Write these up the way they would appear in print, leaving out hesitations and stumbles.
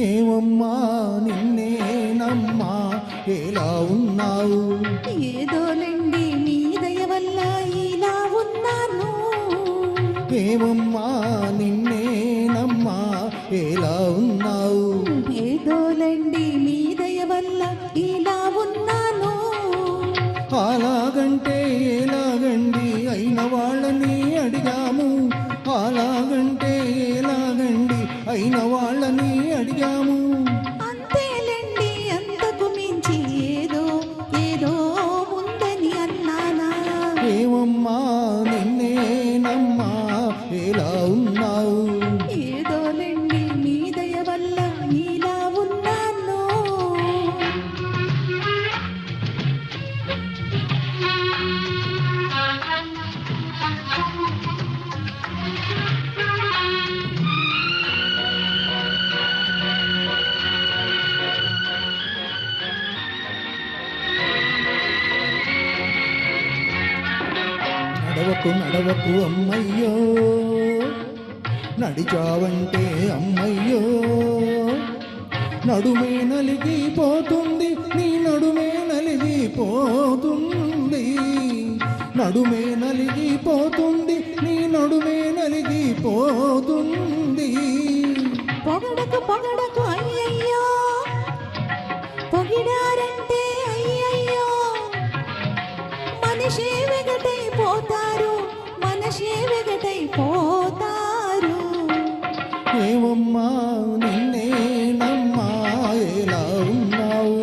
ఏమమ్మా నిన్నేనమ్మా ఎలా ఉన్నావు? ఏదోనండి మీ దయ వల్ల ఇలా ఉన్నాను. ఏమమ్మా నిన్నేనమ్మా ఎలా ఉన్నావు? ఏదోనండి మీ దయ వల్ల ఇలా ఉన్నాను. అలాగంటే ఎలాగండి అయిన వాళ్ళని అడిగాము. అలాగంటే ఎలాగండి అయిన వాళ్ళని అడిగాము. అంతేలేండి అంతకు మించి ఏదో ఏదో ఉందని అన్నానా? ఏమమ్మా నిన్నేనమ్మా ఎలా ఉన్నావు? ఏదోనండి మీ దయ వల్ల ఇలా ఉన్నాను. నడవకు నడవకు అమ్మయ్యో, నడిచావంటే అమ్మయ్యో, నడుమే నలిగిపోతుంది నీ నడుమే నలిగిపోతుంది. నడుమే నలిగిపోతుంది నీ నడుమే నలిగిపోతుంది. పొగడకు పొగడకు అయ్యయ్యో, పొగిడారంటే అయ్యయ్యో, మనిషే వెగటైపోతారు, మనిషే వెగటైపోతారు. ఏమమ్మా నిన్నేనమ్మా ఎలా ఉన్నావు?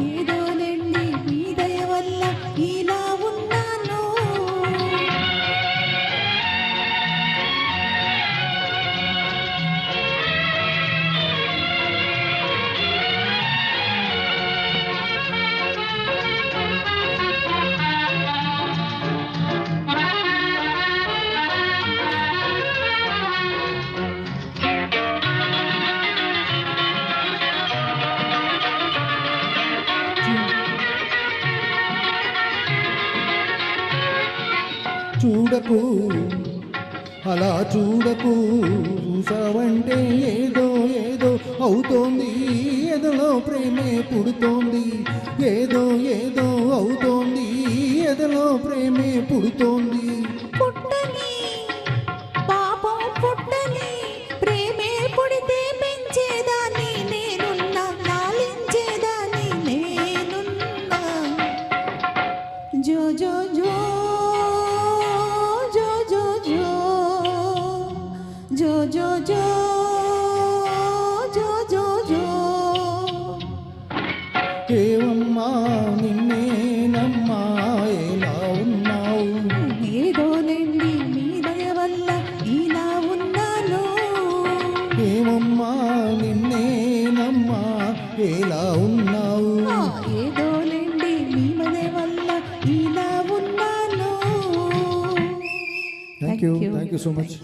ఏదోనండి మీ దయ వల్ల ఇలా ఉన్నాను. చూడకు అలా చూడకు, చూసావంటే ఏదో ఏదో అవుతోంది. ఎదలో ప్రేమే పుడుతోంది, ఏదో ఏదో అవుతోంది. ఎదలో ప్రేమే పుడుతోంది. పుట్టని పాపం పుట్టని ప్రేమే పుడితే పెంచేదాన్ని నేనున్నా, లాలించేదాన్ని నేనున్నా. జో జో జో జో జో జో జో జో జో జో జో జో. ఏమమ్మా నిన్నేనమ్మా ఎలా ఉన్నావు? ఏదోనండి మీ దయ వల్ల ఇలా ఉన్నాను. ఏమమ్మా నిన్నేనమ్మా ఎలా ఉన్నావు? ఏదోనండి మీ దయ వల్ల ఇలా ఉన్నాను. Thank you so much.